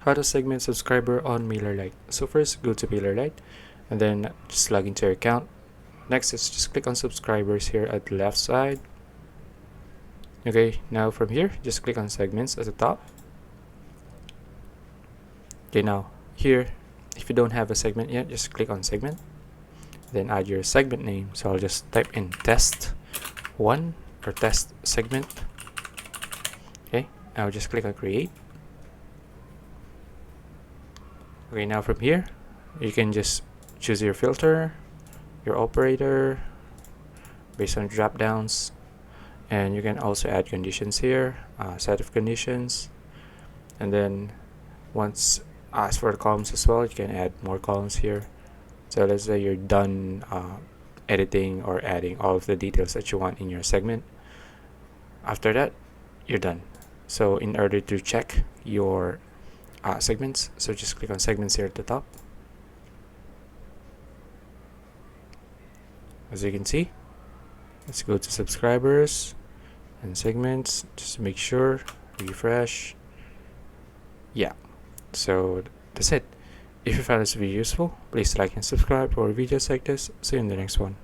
How to segment subscriber on MailerLite. So first, go to MailerLite and then just log into your account. Next is just click on subscribers here at the left side. Okay, now from here, just click on segments at the top. Okay, now here, if you don't have a segment yet, just click on segment. Then add your segment name. So I'll just type in test 1 or test segment. Okay, now just click on create. Okay, now from here, you can just choose your filter, your operator, based on drop downs, and you can also add conditions here, set of conditions, and then once as for the columns as well, you can add more columns here. So let's say you're done editing or adding all of the details that you want in your segment. After that, you're done. So in order to check your segments, so just click on segments here at the top. As you can see, let's go to subscribers and segments, just make sure, refresh. Yeah, so that's it. If you found this video useful, please like and subscribe for videos like this. See you in the next one.